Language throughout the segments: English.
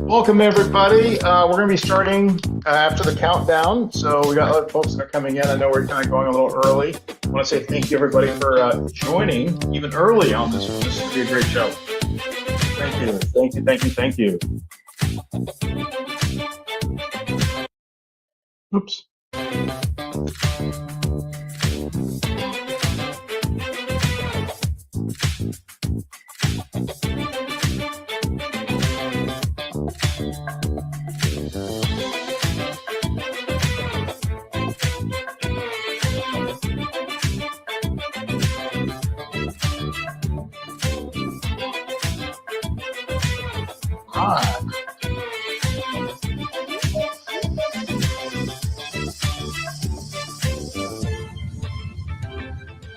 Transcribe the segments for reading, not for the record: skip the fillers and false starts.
Welcome, everybody. We're going to be starting after the countdown. So we got other folks that are coming in. I know we're kind of going a little early. I want to say thank you, everybody, for joining even early on this. This will be a great show. Thank you. Thank you. Thank you. Thank you. Oops.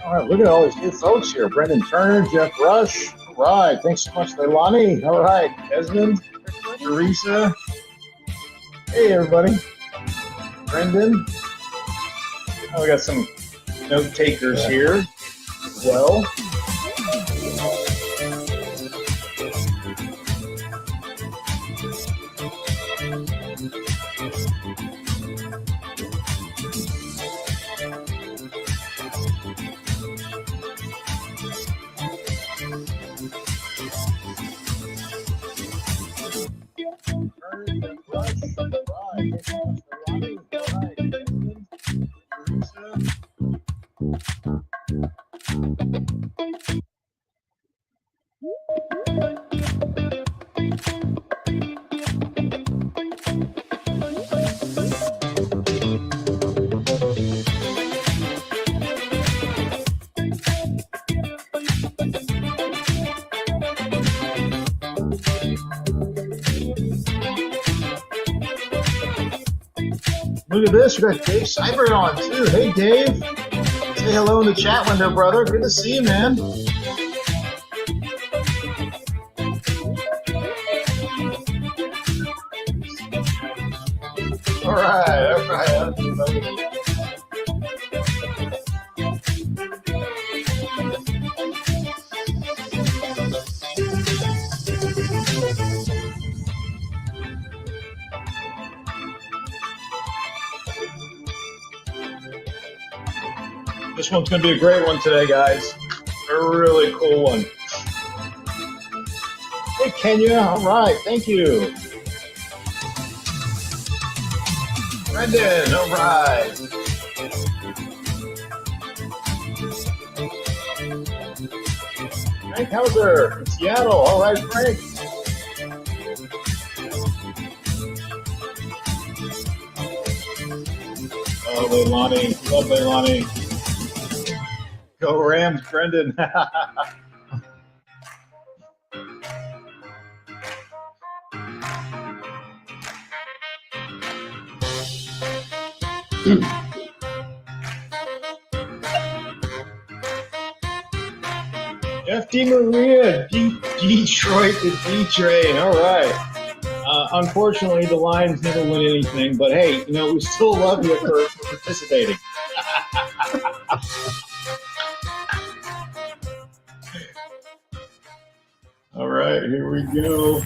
All right, look at all these new folks here. Brendan Turner, Jeff Rush. All right, thanks so much, Leilani. All right, Desmond, Teresa. Hey, everybody. Brendan. Oh, we got some note takers here as well. Look at this, we got Dave Seibert on too. Hey Dave, say hello in the chat window, brother. Good to see you, man. All right, all right. This one's going to be a great one today, guys. A really cool one. Hey, Kenya. All right. Thank you. Brendan. All right. Frank Hauser from Seattle. All right, Frank. Oh, Leilani. Love Leilani. Go Rams, Brendan. FD Maria, Detroit to D-Train. All right. Unfortunately, the Lions never win anything, but hey, you know, we still love you for participating. All right, here we go.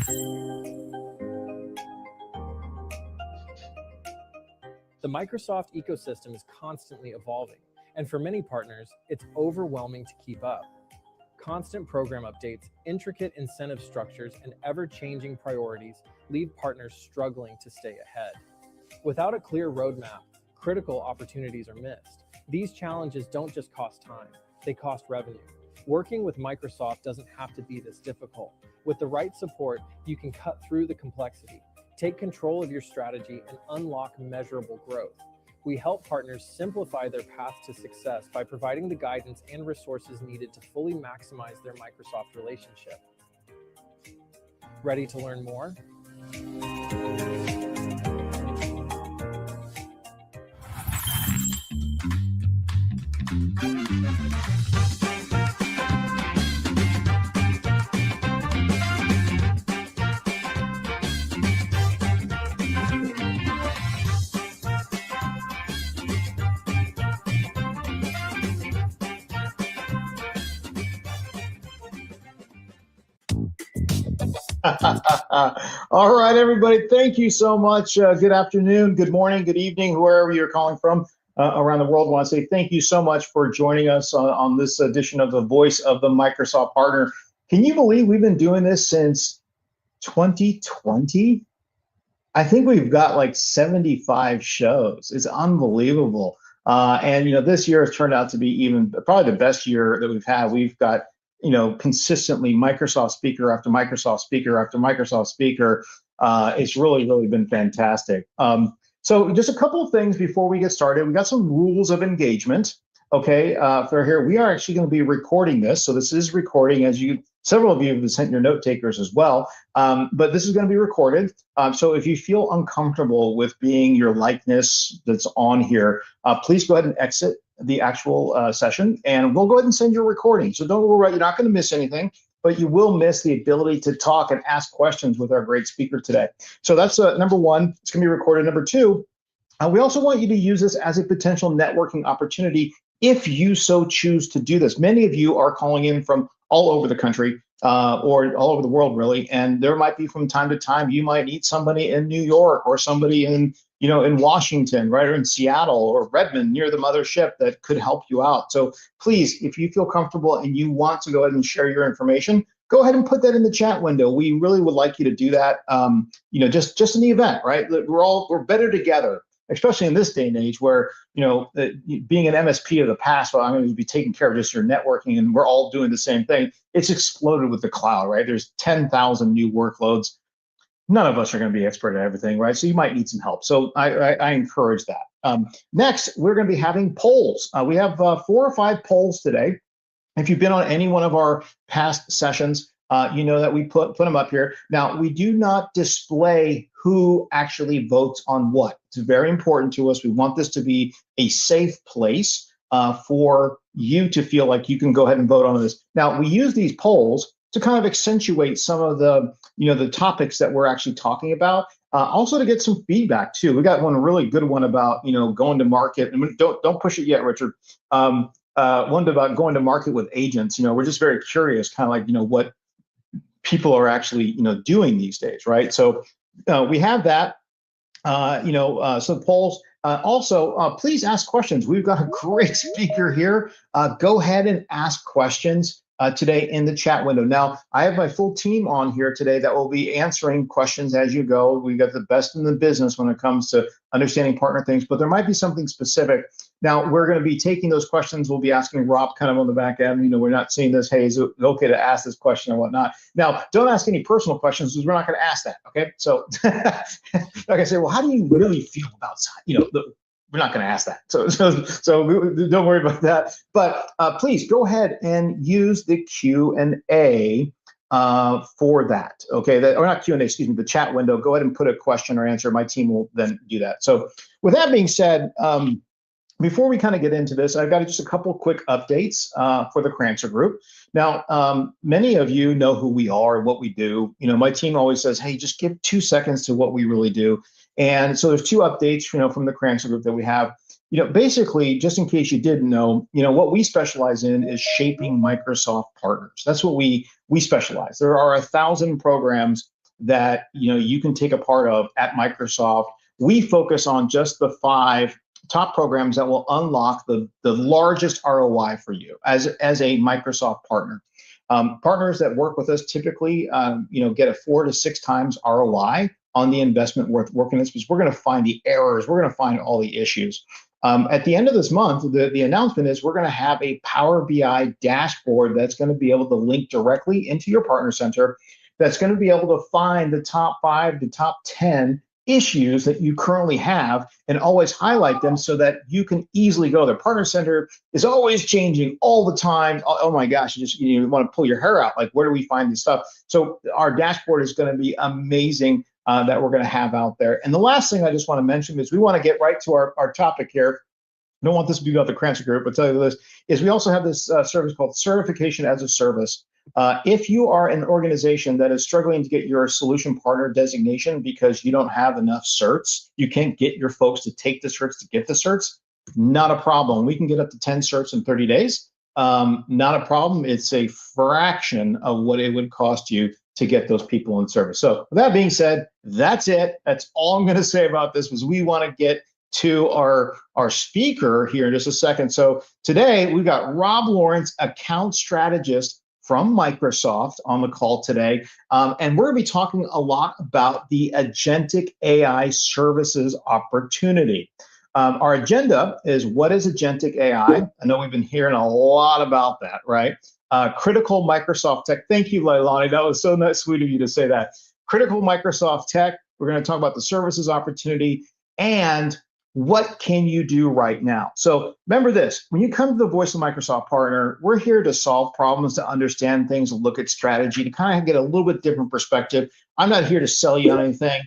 The Microsoft ecosystem is constantly evolving, and for many partners, it's overwhelming to keep up. Constant program updates, intricate incentive structures, and ever-changing priorities leave partners struggling to stay ahead. Without a clear roadmap, critical opportunities are missed. These challenges don't just cost time, they cost revenue. Working with Microsoft doesn't have to be this difficult. With the right support, you can cut through the complexity, take control of your strategy, and unlock measurable growth. We help partners simplify their path to success by providing the guidance and resources needed to fully maximize their Microsoft relationship. Ready to learn more? All right, everybody. Thank you so much. Good afternoon, good morning, good evening, wherever you're calling from around the world. I want to say thank you so much for joining us on this edition of the Voice of the Microsoft Partner. Can you believe we've been doing this since 2020? I think we've got like 75 shows. It's unbelievable. And this year has turned out to be even probably the best year that we've had. We've got consistently Microsoft speaker after Microsoft speaker after Microsoft speaker. It's really been fantastic. So just a couple of things before we get started. We got some rules of engagement. Okay, for here, we are actually going to be recording this. So this is recording, as several of you have sent your note takers as well. But this is going to be recorded. So if you feel uncomfortable with being your likeness that's on here, please go ahead and exit the actual session, and we'll go ahead and send you a recording. So don't worry, you're not going to miss anything, but you will miss the ability to talk and ask questions with our great speaker today. So that's number one. It's going to be recorded. Number two, we also want you to use this as a potential networking opportunity if you so choose to do this. Many of you are calling in from all over the country or all over the world, really. And there might be from time to time, you might meet somebody in New York or somebody in Washington, right, or in Seattle or Redmond near the mothership that could help you out. So please, if you feel comfortable and you want to go ahead and share your information, go ahead and put that in the chat window. We really would like you to do that. Just in the event, right? We're better together, especially in this day and age where, being an MSP of the past, well, I'm going to be taking care of just your networking and we're all doing the same thing. It's exploded with the cloud, right? There's 10,000 new workloads. None of us are going to be expert at everything, right? So you might need some help. So I encourage that. Next, we're going to be having polls. We have 4 or 5 polls today. If you've been on any one of our past sessions, you know that we put them up here. Now, we do not display who actually votes on what. It's very important to us. We want this to be a safe place for you to feel like you can go ahead and vote on this. Now, we use these polls to kind of accentuate some of the topics that we're actually talking about. Also to get some feedback too. We got one really good one about going to market, and don't push it yet, Richard. One about going to market with agents. We're just very curious, kind of like what people are actually doing these days, right? So we have that. Some polls. Also, please ask questions. We've got a great speaker here. Go ahead and ask questions today in the chat window. Now, I have my full team on here today that will be answering questions as you go. We've got the best in the business when it comes to understanding partner things, but there might be something specific. Now, we're going to be taking those questions. We'll be asking Rob kind of on the back end. We're not seeing this, hey, is it okay to ask this question or whatnot? Now, don't ask any personal questions because we're not going to ask that, okay? So, like I say, well, how do you really feel about, we're not going to ask that. So don't worry about that. But please go ahead and use the Q&A for that. Okay, or not Q&A, excuse me, the chat window. Go ahead and put a question or answer. My team will then do that. So with that being said, before we kind of get into this, I've got just a couple quick updates for the Crancer Group. Now, many of you know who we are and what we do. My team always says, hey, just give 2 seconds to what we really do. And so there's 2 updates, from the Crancer Group that we have. Basically, just in case you didn't know, what we specialize in is shaping Microsoft partners. That's what we specialize. There are 1,000 programs that you can take a part of at Microsoft. We focus on just the 5 top programs that will unlock the largest ROI for you as a Microsoft partner. Partners that work with us typically, get a 4 to 6 times ROI on the investment worth working this, because we're going to find the errors, we're going to find all the issues. At the end of this month, the announcement is we're going to have a Power BI dashboard that's going to be able to link directly into your partner center, that's going to be able to find the top 5 to top 10 issues that you currently have and always highlight them so that you can easily go. The partner center is always changing all the time. Oh my gosh, you want to pull your hair out. Like, where do we find this stuff? So our dashboard is going to be amazing that we're going to have out there. And the last thing I just want to mention is we want to get right to our topic here. I don't want this to be about the Crancer Group, but tell you this, is we also have this service called Certification as a Service. If you are an organization that is struggling to get your solution partner designation because you don't have enough certs, you can't get your folks to take the certs to get the certs, not a problem. We can get up to 10 certs in 30 days. Not a problem. It's a fraction of what it would cost you to get those people in service. So with that being said, that's it. That's all I'm going to say about this, because we want to get to our speaker here in just a second. So today we've got Rob Lawrence, account strategist from Microsoft, on the call today. And we're going to be talking a lot about the Agentic AI services opportunity. Our agenda is, what is Agentic AI? I know we've been hearing a lot about that, right? Critical Microsoft tech. Thank you, Leilani. That was so nice, sweet of you to say that. Critical Microsoft tech. We're going to talk about the services opportunity and what can you do right now. So remember this, when you come to the Voice of Microsoft partner, we're here to solve problems, to understand things, to look at strategy, to kind of get a little bit different perspective. I'm not here to sell you on anything.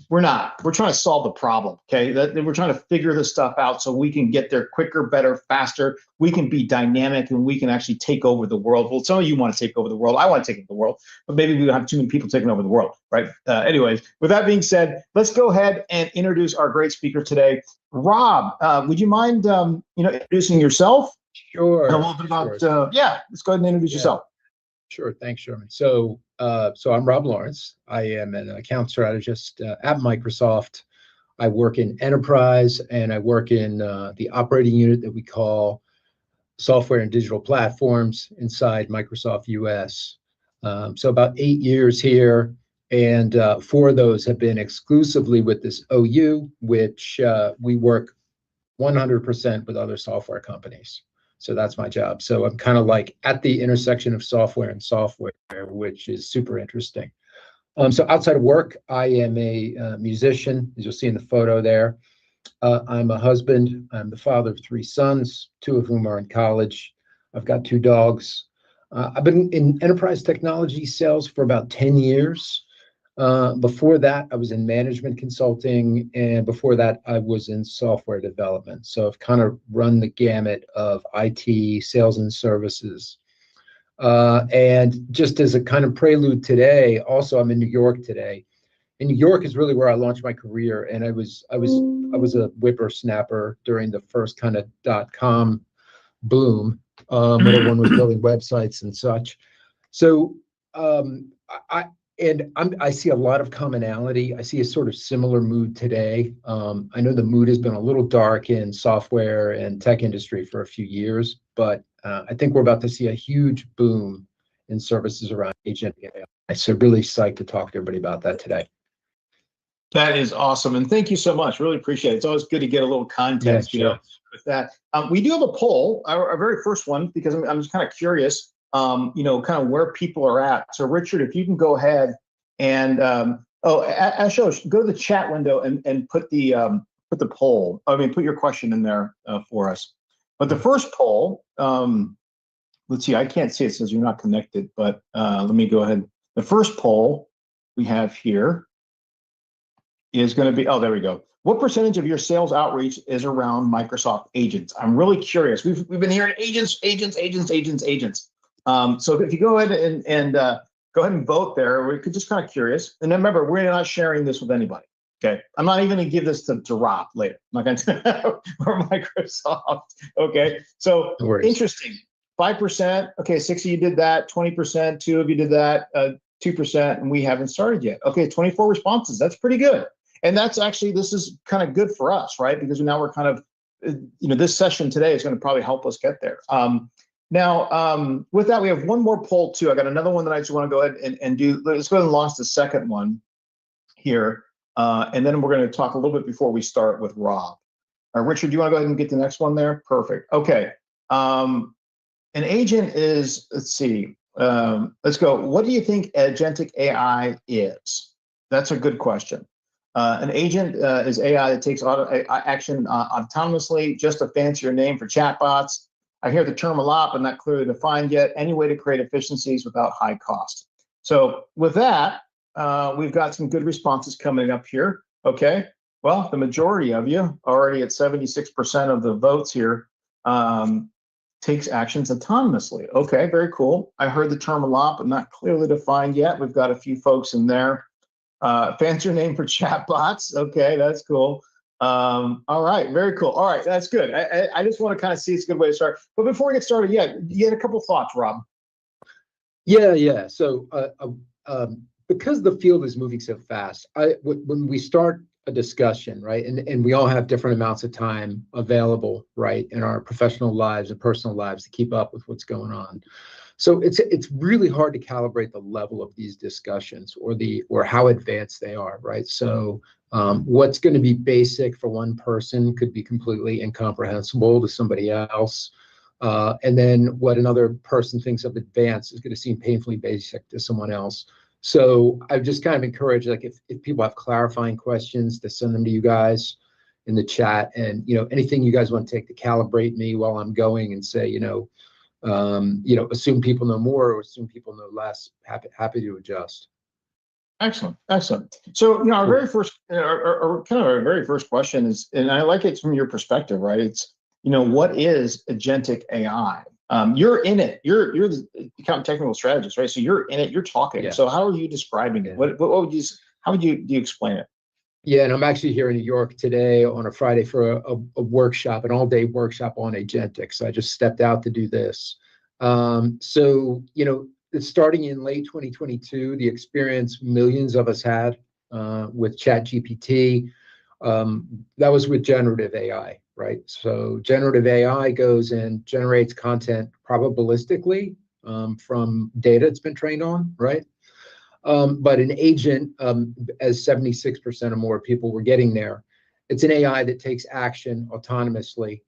We're not. We're trying to solve the problem, okay? We're trying to figure this stuff out so we can get there quicker, better, faster. We can be dynamic, and we can actually take over the world. Well, some of you want to take over the world. I want to take over the world, but maybe we don't have too many people taking over the world, right? Anyways, with that being said, let's go ahead and introduce our great speaker today. Rob, would you mind introducing yourself? Sure. And a little bit about, let's go ahead and introduce yourself. Sure. Thanks, Sherman. So I'm Rob Lawrence. I am an account strategist at Microsoft. I work in enterprise, and I work in the operating unit that we call software and digital platforms inside Microsoft US. So about 8 years here, and 4 of those have been exclusively with this OU, which we work 100% with other software companies. So that's my job. So I'm kind of like at the intersection of software and software, which is super interesting. So outside of work, I am a musician, as you'll see in the photo there. I'm a husband. I'm the father of 3 sons, 2 of whom are in college. I've got 2 dogs. I've been in enterprise technology sales for about 10 years. Before that, I was in management consulting, and before that, I was in software development. So I've kind of run the gamut of IT, sales and services. And just as a kind of prelude today, also I'm in New York today. And New York is really where I launched my career, and I was a whippersnapper during the first kind of .com boom, when everyone was building websites and such. So I see a lot of commonality. I see a sort of similar mood today. I know the mood has been a little dark in software and tech industry for a few years, but I think we're about to see a huge boom in services around Agentic AI. So really psyched to talk to everybody about that today. That is awesome, and thank you so much. Really appreciate it. It's always good to get a little context, with that. We do have a poll, our very first one, because I'm just kind of curious, kind of where people are at. So Richard, if you can go ahead and Ashosh, go to the chat window and put the poll. Put your question in there for us. But the first poll, let's see. I can't see it, says you're not connected. But let me go ahead. The first poll we have here is going to be, there we go. What percentage of your sales outreach is around Microsoft agents? I'm really curious. We've been hearing agents. So if you go ahead and go ahead and vote there, we're just kind of curious. And then remember, we're not sharing this with anybody. Okay, I'm not even going to give this to Rob later. I'm not going to or Microsoft. Okay, so interesting. 5%. Okay, 6 of you did that. 20%. 2 of you did that. 2%, and we haven't started yet. Okay, 24 responses. That's pretty good. And that's actually, this is kind of good for us, right? Because now we're kind of, this session today is going to probably help us get there. Now, with that, we have one more poll too. I got another one that I just want to go ahead and do. Let's go ahead and launch the second one here. And then we're going to talk a little bit before we start with Rob. Richard, do you want to go ahead and get the next one there? Perfect. Okay. An agent is, let's see. Let's go. What do you think Agentic AI is? That's a good question. An agent is AI that takes action autonomously, just a fancier name for chatbots. I hear the term a lot, but not clearly defined yet. Any way to create efficiencies without high cost. So with that, we've got some good responses coming up here. Okay. Well, the majority of you, already at 76% of the votes here, takes actions autonomously. Okay, very cool. I heard the term a lot, but not clearly defined yet. We've got a few folks in there. Fancier name for chatbots. Okay, that's cool. All right, very cool. All right, that's good. I just want to kind of see it's a good way to start. But before we get started, you had a couple thoughts, Rob. Yeah. So because the field is moving so fast, when we start a discussion, right, and we all have different amounts of time available, right, in our professional lives and personal lives to keep up with what's going on. So it's really hard to calibrate the level of these discussions or how advanced they are, right? So what's going to be basic for one person could be completely incomprehensible to somebody else. And then what another person thinks of advanced is going to seem painfully basic to someone else. So I just kind of encourage, like, if people have clarifying questions, to send them to you guys in the chat, and anything you guys want to take to calibrate me while I'm going, and say, assume people know more or assume people know less. Happy to adjust. Excellent, excellent. So, our very first, or kind of our very first question is, and I like it from your perspective, right? It's, what is agentic AI? You're in it. You're the account technical strategist, right? So you're in it. You're talking. Yeah. So how are you describing it? What would you? How would you explain it? Yeah, and I'm actually here in New York today on a Friday for a workshop, an all-day workshop on agentic. So I just stepped out to do this. So it's starting in late 2022, the experience millions of us had with ChatGPT, that was with generative AI, right? So generative AI goes and generates content probabilistically from data it's been trained on, right? But an agent, as 76% or more people were getting there, it's an AI that takes action autonomously,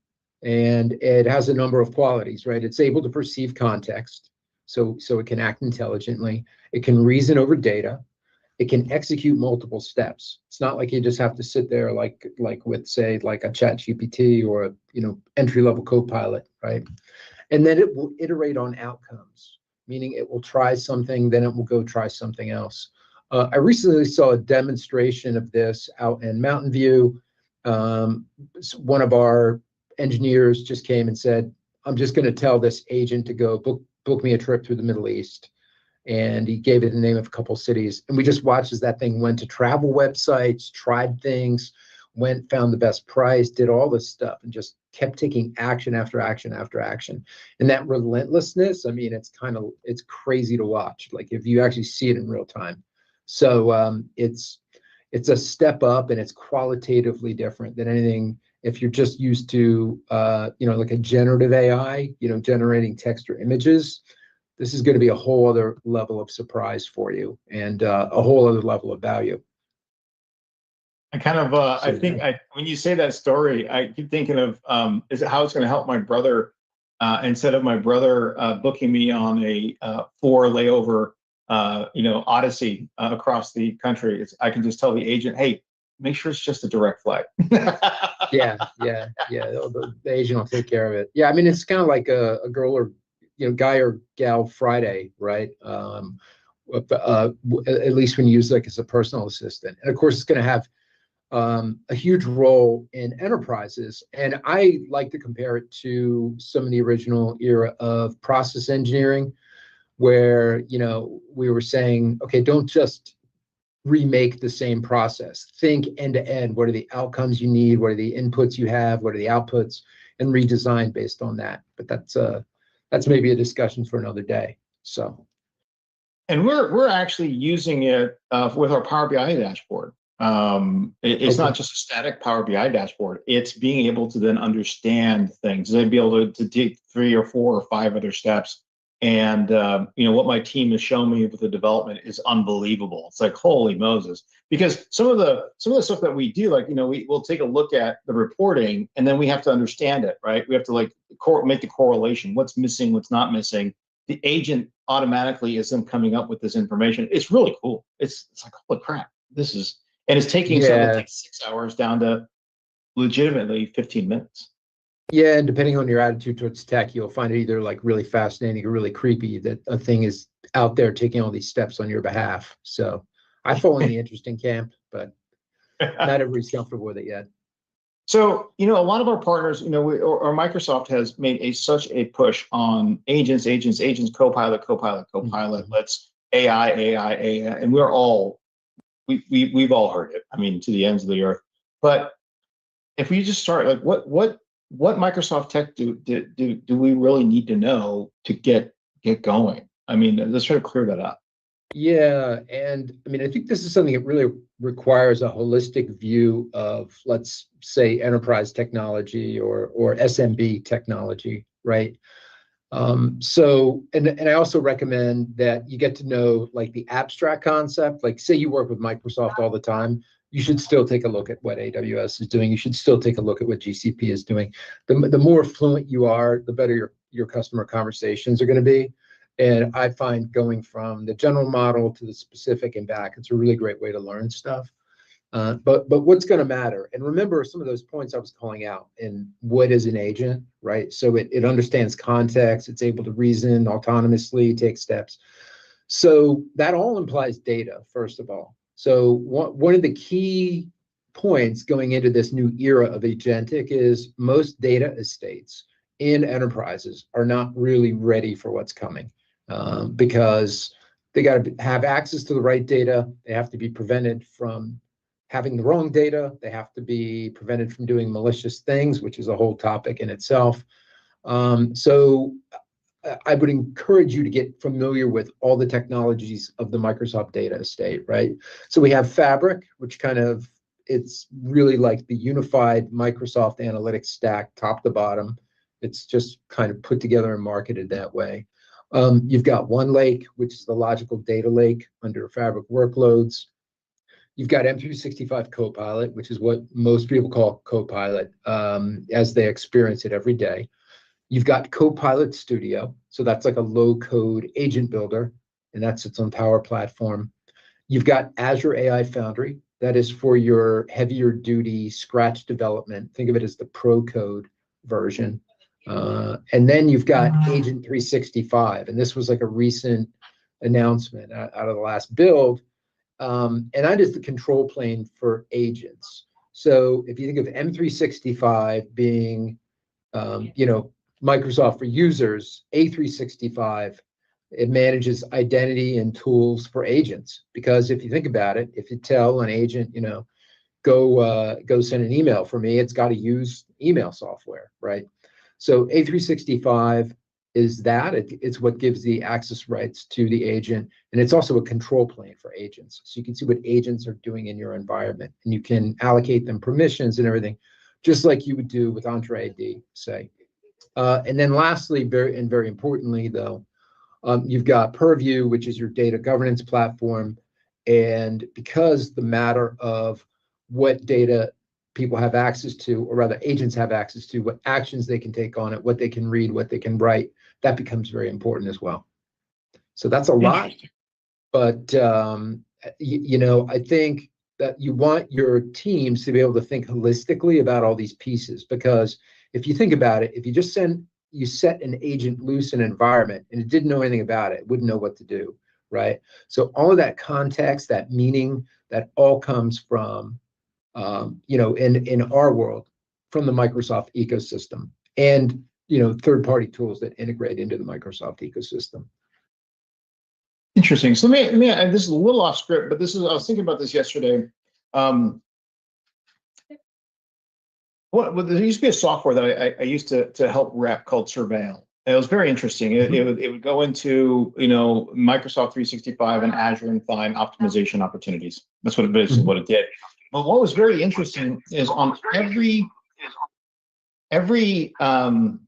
and it has a number of qualities, right? It's able to perceive context, so it can act intelligently. It can reason over data. It can execute multiple steps. It's not like you just have to sit there like with, say, like a ChatGPT or a entry-level Copilot, right? And then it will iterate on outcomes, meaning it will try something, then it will go try something else. I recently saw a demonstration of this out in Mountain View. One of our engineers just came and said, I'm just going to tell this agent to go book me a trip through the Middle East. And he gave it the name of a couple cities. And we just watched as that thing went to travel websites, tried things, found the best price, did all this stuff, and just kept taking action after action after action. And that relentlessness, I mean, it's crazy to watch, like if you actually see it in real time. So it's a step up, and it's qualitatively different than anything. If you're just used to like a generative AI, generating text or images, this is going to be a whole other level of surprise for you, and a whole other level of value. I kind of, I think when you say that story, I keep thinking of, is it how it's going to help my brother, instead of my brother booking me on a 4 layover, odyssey across the country. I can just tell the agent, hey, make sure it's just a direct flight. Yeah. The agent will take care of it. Yeah, I mean, it's kind of like a girl or guy or gal Friday, right? At least when you use like as a personal assistant, and of course it's going to have a huge role in enterprises. And I like to compare it to some of the original era of process engineering, where we were saying, okay, don't just remake the same process. Think end to end. What are the outcomes you need? What are the inputs you have? What are the outputs? And redesign based on that. But that's maybe a discussion for another day. So, and we're actually using it with our Power BI dashboard. It's not just a static Power BI dashboard. It's being able to then understand things. They'd be able to take 3 or 4 or 5 other steps. And what my team has shown me with the development is unbelievable. It's like, holy Moses! Because some of the stuff that we do, like we'll take a look at the reporting, and then we have to understand it, right? We have to make the correlation. What's missing? What's not missing? The agent automatically is then coming up with this information. It's really cool. It's like, holy crap! This is, and it's taking something that takes 6 hours down to legitimately 15 minutes. Yeah, and depending on your attitude towards tech, you'll find it either like really fascinating or really creepy that a thing is out there taking all these steps on your behalf. So I fall in the interesting camp, but not everybody's comfortable with it yet. So, a lot of our partners, or Microsoft has made such a push on agents, Copilot. Mm-hmm. Let's AI, and we've all heard it. I mean, to the ends of the earth. But if we just start, like, what Microsoft tech do we really need to know to get going? I mean, let's try to clear that up. Yeah, and I mean, I think this is something that really requires a holistic view of, let's say, enterprise technology or SMB technology, right? And I also recommend that you get to know like the abstract concept. Like, say you work with Microsoft all the time, you should still take a look at what AWS is doing. You should still take a look at what GCP is doing. The more fluent you are, the better your customer conversations are going to be. And I find going from the general model to the specific and back, it's a really great way to learn stuff. But what's going to matter? And remember some of those points I was calling out. And what is an agent, right? So it understands context. It's able to reason autonomously, take steps. So that all implies data, first of all. So one of the key points going into this new era of agentic is most data estates in enterprises are not really ready for what's coming, because they got to have access to the right data. They have to be prevented from having the wrong data. They have to be prevented from doing malicious things, which is a whole topic in itself. So I would encourage you to get familiar with all the technologies of the Microsoft data estate, right? So we have Fabric, which it's really like the unified Microsoft analytics stack, top to bottom. It's just kind of put together and marketed that way. You've got OneLake, which is the logical data lake under Fabric workloads. You've got M365 Copilot, which is what most people call Copilot, as they experience it every day. You've got Copilot Studio, so that's like a low-code agent builder, and that sits on Power Platform. You've got Azure AI Foundry, that is for your heavier duty scratch development. Think of it as the pro code version. And then you've got Agent 365, and this was like a recent announcement out of the last build. And that is the control plane for agents. So if you think of M365 being, Microsoft for users, A365, it manages identity and tools for agents. Because if you think about it, if you tell an agent, go send an email for me, it's got to use email software, right? So A365 is that. It's what gives the access rights to the agent. And it's also a control plane for agents. So you can see what agents are doing in your environment. And you can allocate them permissions and everything, just like you would do with Entra ID, say. And then lastly, very importantly, though, you've got Purview, which is your data governance platform. And because the matter of what data people have access to, or rather agents have access to, what actions they can take on it, what they can read, what they can write, that becomes very important as well. So that's a lot, but I think that you want your teams to be able to think holistically about all these pieces, because if you think about it, if you set an agent loose in an environment and it didn't know anything about it, wouldn't know what to do, right? So all of that context, that meaning, that all comes from, in our world, from the Microsoft ecosystem and, third-party tools that integrate into the Microsoft ecosystem. Interesting. So let me this is a little off script, but I was thinking about this yesterday. There used to be a software that I used to help rep called Surveil. And it was very interesting. It would go into Microsoft 365 and Azure and find optimization opportunities. That's what it did. But what was very interesting is on every called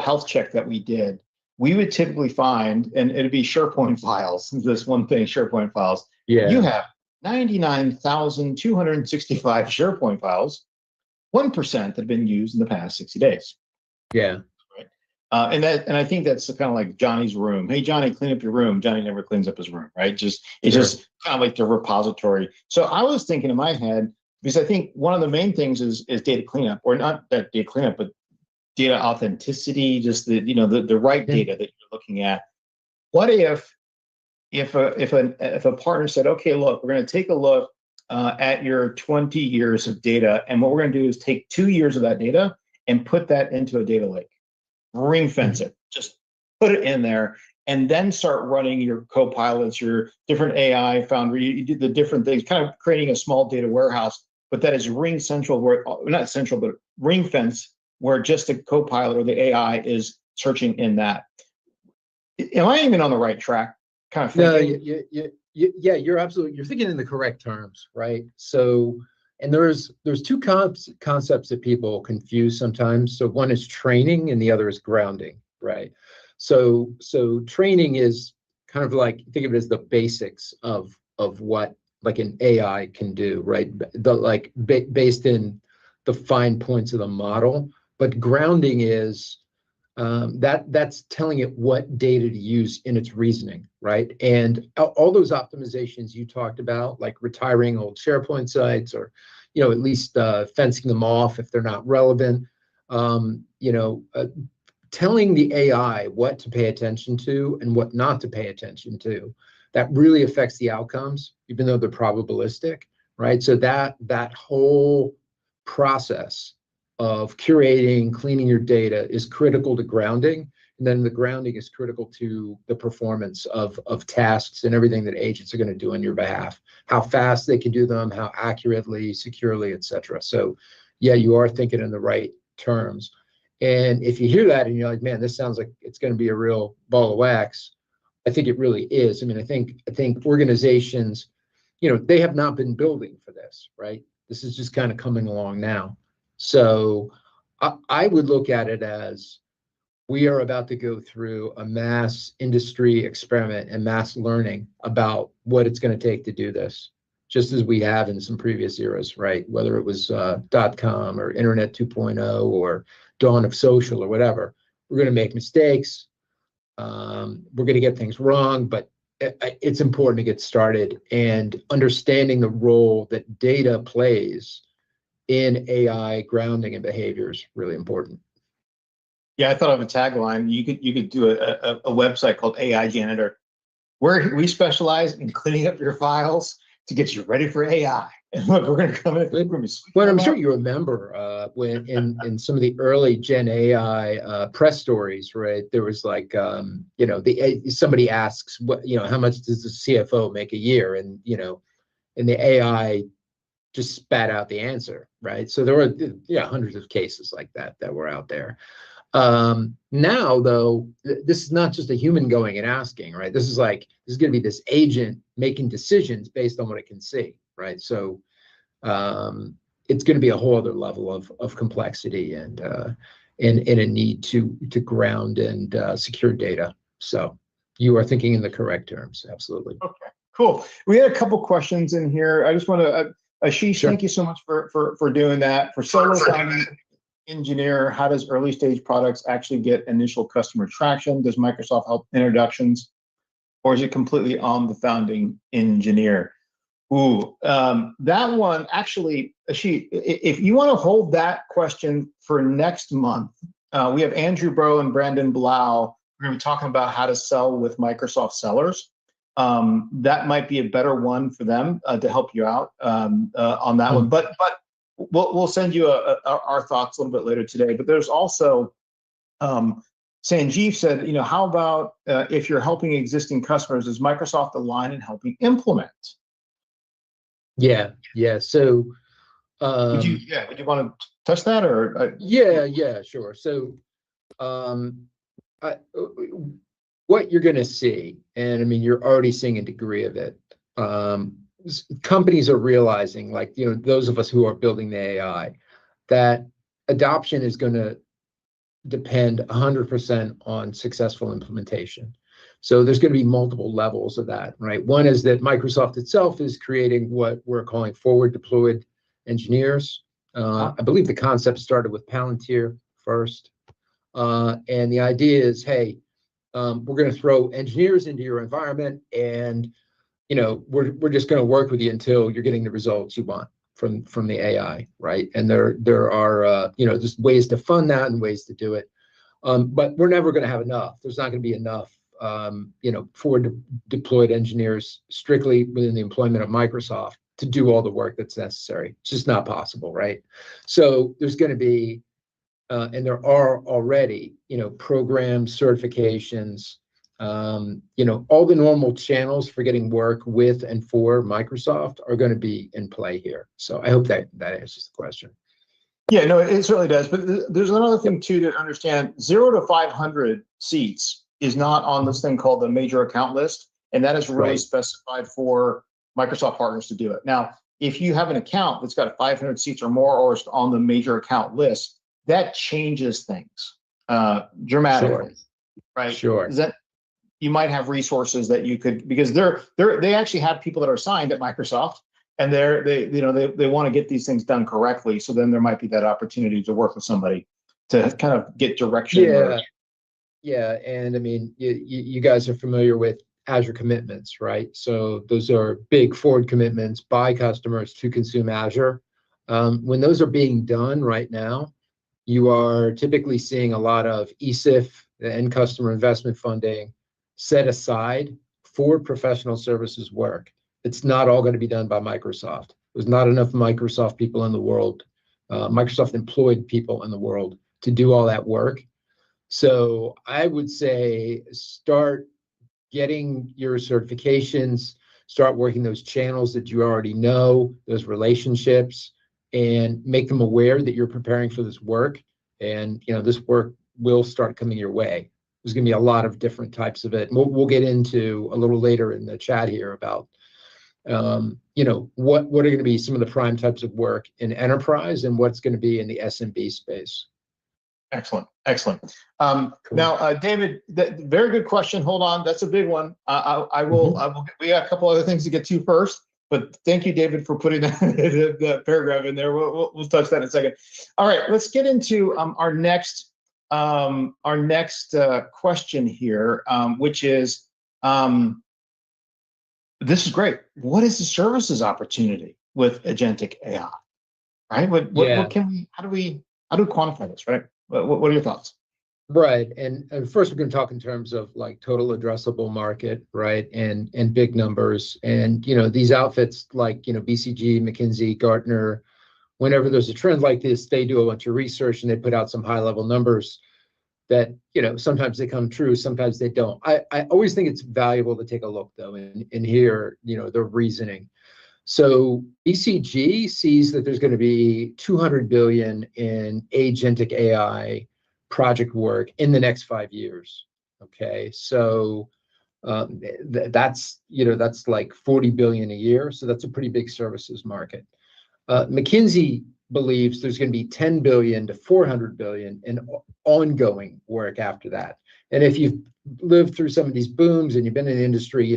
health check that we did, we would typically find, and it'd be SharePoint files. This one thing, SharePoint files. Yeah. You have 99,265 SharePoint files. 1% have been used in the past 60 days. Yeah. Right. And I think that's kind of like Johnny's room. Hey, Johnny, clean up your room. Johnny never cleans up his room, right? It's just kind of like the repository. So I was thinking in my head, because I think one of the main things is data cleanup, or not that data cleanup, but data authenticity, just the right data that you're looking at. What if a partner said, okay, look, we're going to take a look at your 20 years of data, and what we're going to do is take 2 years of that data and put that into a data lake, ring fence it, just put it in there, and then start running your co-pilots, your different AI foundry, you do the different things, kind of creating a small data warehouse, but that is ring central, where not central, but ring fence, where just the co-pilot or the AI is searching in that. Am I even on the right track? kind of No, thinking? yeah, you're thinking in the correct terms, right? So, and there's two concepts that people confuse sometimes. So one is training and the other is grounding, right? So training is kind of like, think of it as the basics of what like an AI can do, right? The like based in the fine points of the model. But grounding is that's telling it what data to use in its reasoning, right? And all those optimizations you talked about, like retiring old SharePoint sites, or at least fencing them off if they're not relevant, telling the AI what to pay attention to and what not to pay attention to, that really affects the outcomes, even though they're probabilistic, right? So that whole process of curating, cleaning your data is critical to grounding. And then the grounding is critical to the performance of tasks and everything that agents are going to do on your behalf, how fast they can do them, how accurately, securely, et cetera. So yeah, you are thinking in the right terms. And if you hear that and you're like, man, this sounds like it's going to be a real ball of wax, I think it really is. I mean, I think organizations, they have not been building for this, right? This is just kind of coming along now. So I would look at it as we are about to go through a mass industry experiment and mass learning about what it's going to take to do this, just as we have in some previous eras, right? Whether it was .com or Internet 2.0 or dawn of social or whatever. We're going to make mistakes. We're going to get things wrong, but it's important to get started, and understanding the role that data plays in AI grounding and behavior is really important. Yeah, I thought of a tagline. You could do a website called AI Janitor, where we specialize in cleaning up your files to get you ready for AI. And look, we're going to come in. Well, I'm sure you remember when in some of the early Gen AI press stories, right? There was like, somebody asks, how much does the CFO make a year? And the AI just spat out the answer, right? So there were hundreds of cases like that were out there. Now, though, this is not just a human going and asking, right? This is going to be this agent making decisions based on what it can see, right? So it's going to be a whole other level of complexity and a need to ground and secure data. So you are thinking in the correct terms, absolutely. Okay, cool. We had a couple questions in here. I just want to, Ashish, Sure. Thank you so much for doing that. For solo founding engineer, how does early stage products actually get initial customer traction? Does Microsoft help introductions, or is it completely on the founding engineer? Ooh, that one actually, Ashish, if you want to hold that question for next month, we have Andrew Bro and Brandon Blau. We're going to be talking about how to sell with Microsoft sellers. That might be a better one for them to help you out on that one. But we'll send you our thoughts a little bit later today. But there's also Sanjeev said, how about if you're helping existing customers, is Microsoft align in helping implement? Yeah. So would you want to touch that, or? Yeah, sure. So what you're going to see, and I mean, you're already seeing a degree of it. Companies are realizing, like, those of us who are building the AI, that adoption is going to depend 100% on successful implementation. So there's going to be multiple levels of that, right? One is that Microsoft itself is creating what we're calling forward deployed engineers. I believe the concept started with Palantir first. And the idea is, hey, we're going to throw engineers into your environment, and we're just going to work with you until you're getting the results you want from the AI, right? And there are just ways to fund that and ways to do it, but we're never going to have enough. There's not going to be enough forward deployed engineers strictly within the employment of Microsoft to do all the work that's necessary. It's just not possible, right? So there's going to be and there are already, programs, certifications, all the normal channels for getting work with and for Microsoft are going to be in play here. So I hope that answers the question. Yeah, no, it certainly does. But there's another thing too to understand: 0 to 500 seats is not on this thing called the major account list. And that is really Right. specified for Microsoft partners to do it. Now, if you have an account that's got 500 seats or more, or it's on the major account list, that changes things dramatically, right? Sure. That you might have resources that you could, because they actually have people that are signed at Microsoft, and they want to get these things done correctly. So then there might be that opportunity to work with somebody to kind of get direction. Yeah, and I mean, you guys are familiar with Azure commitments, right? So those are big forward commitments by customers to consume Azure. When those are being done right now, you are typically seeing a lot of ESIF, the end customer investment funding, set aside for professional services work. It's not all going to be done by Microsoft. There's not enough Microsoft people in the world, Microsoft employed people in the world to do all that work. So I would say start getting your certifications, start working those channels that you already know, those relationships, and make them aware that you're preparing for this work. And this work will start coming your way. There's going to be a lot of different types of it. We'll get into a little later in the chat here about what are going to be some of the prime types of work in enterprise and what's going to be in the SMB space. Excellent. Cool. Now, David, very good question. Hold on, that's a big one. I will. We got a couple other things to get to first, but thank you, David, for putting the paragraph in there. We'll touch that in a second. All right, let's get into our next question here, which is this is great. What is the services opportunity with Agentic AI? Right. What can we? How do we quantify this? Right. What are your thoughts? Right, and first we're going to talk in terms of like total addressable market, right, and big numbers, and these outfits like BCG, McKinsey, Gartner. Whenever there's a trend like this, they do a bunch of research and they put out some high-level numbers that sometimes they come true, sometimes they don't. I always think it's valuable to take a look though and hear the reasoning. So BCG sees that there's going to be 200 billion in agentic AI project work in the next 5 years. Okay, so that's like 40 billion a year. So that's a pretty big services market. McKinsey believes there's going to be 10 billion to 400 billion in ongoing work after that. And if you've lived through some of these booms and you've been in the industry,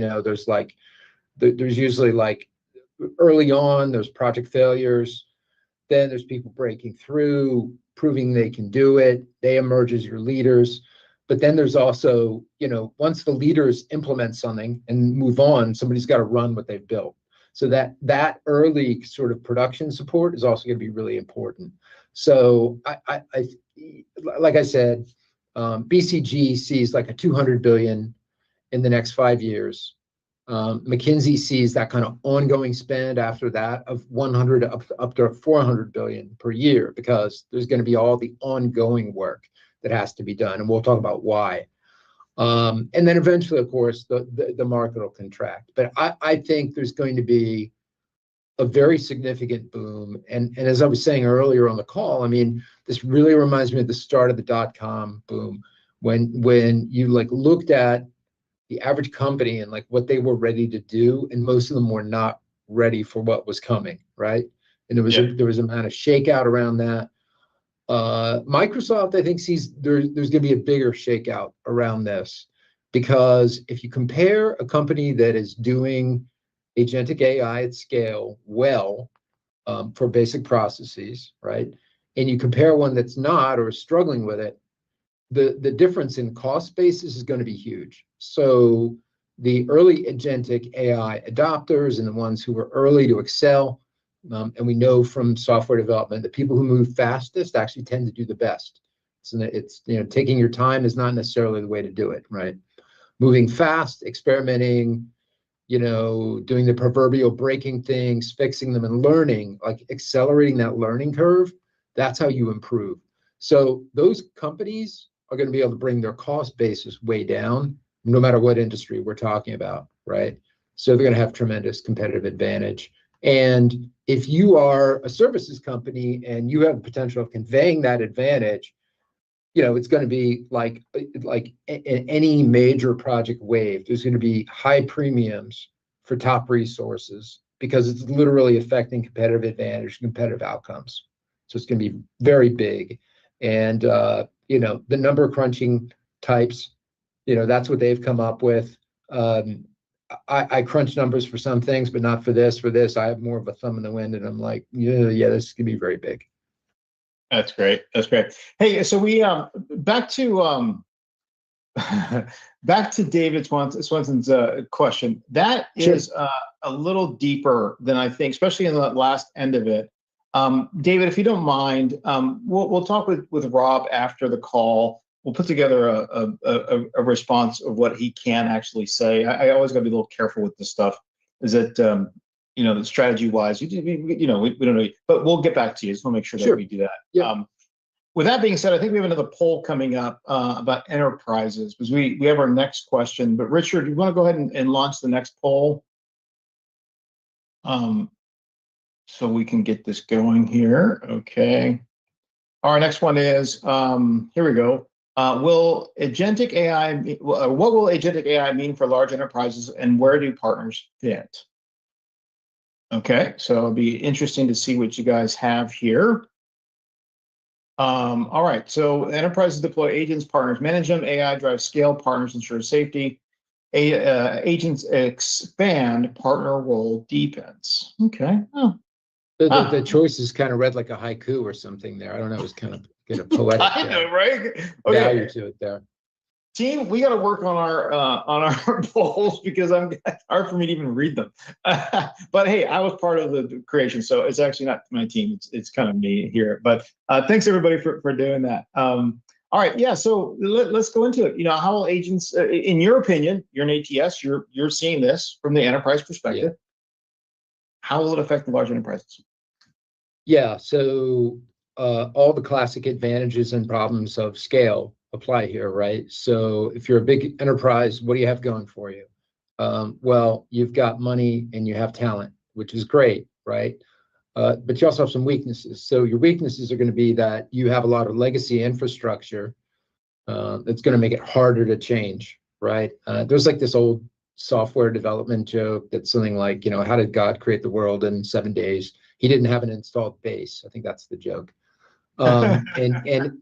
there's usually like early on, there's project failures, then there's people breaking through, proving they can do it, they emerge as your leaders. But then there's also, once the leaders implement something and move on, somebody's got to run what they've built. So that early sort of production support is also going to be really important. So I like I said, BCG sees like a 200 billion in the next 5 years. McKinsey sees that kind of ongoing spend after that of 100 up to 400 billion per year, because there's going to be all the ongoing work that has to be done, and we'll talk about why. And then eventually, of course, the market will contract. But I think there's going to be a very significant boom. And as I was saying earlier on the call, I mean, this really reminds me of the start of the .com boom, when you looked at the average company and what they were ready to do, and most of them were not ready for what was coming, right? And there was an amount of shakeout around that. Microsoft, I think, sees there's going to be a bigger shakeout around this, because if you compare a company that is doing agentic AI at scale well for basic processes, right, and you compare one that's not or is struggling with it, the difference in cost basis is going to be huge. So the early agentic AI adopters and the ones who were early to excel, and we know from software development that people who move fastest actually tend to do the best. So it's taking your time is not necessarily the way to do it, right? Moving fast, experimenting, doing the proverbial breaking things, fixing them, and learning, accelerating that learning curve. That's how you improve. So those companies are going to be able to bring their cost basis way down, no matter what industry we're talking about, right? So they're going to have tremendous competitive advantage. And if you are a services company and you have the potential of conveying that advantage, it's going to be like in any major project wave, there's going to be high premiums for top resources because it's literally affecting competitive advantage, competitive outcomes. So it's going to be very big. And, the number crunching types, that's what they've come up with. I crunch numbers for some things, but not for this. For this, I have more of a thumb in the wind, and I'm like, yeah, this is going to be very big. That's great. That's great. Hey, so we back to back to David Swenson's question. That is a little deeper than I think, especially in the last end of it. David, if you don't mind, we'll talk with Rob after the call. We'll put together a response of what he can actually say. I always got to be a little careful with this stuff. Is that the strategy wise, we don't know, but we'll get back to you. Just want to make sure that we do that. Yeah. With that being said, I think we have another poll coming up about enterprises because we have our next question. But Richard, do you want to go ahead and launch the next poll? So we can get this going here. Okay. Our next one is, here we go. What will agentic AI mean for large enterprises, and where do partners fit? Okay, so it'll be interesting to see what you guys have here. All right, so enterprises deploy agents, partners manage them, AI drives scale, partners ensure safety. Agents expand, partner role deepens. Okay. Oh. The choice is kind of read like a haiku or something there. I don't know. It was kind of get a poetic I know, right? value to it there. Team, we got to work on our polls because it's hard for me to even read them. But hey, I was part of the creation, so it's actually not my team. It's kind of me here. But thanks everybody for doing that. All right, yeah. So let's go into it. How will agents, in your opinion, you're an ATS, you're seeing this from the enterprise perspective. Yeah. How will it affect the large enterprises? Yeah. So all the classic advantages and problems of scale apply here, right? So if you're a big enterprise, what do you have going for you? Well, you've got money and you have talent, which is great, right? But you also have some weaknesses. So your weaknesses are going to be that you have a lot of legacy infrastructure that's going to make it harder to change, right? There's like this old software development joke that's something like, how did God create the world in 7 days? He didn't have an installed base. I think that's the joke. And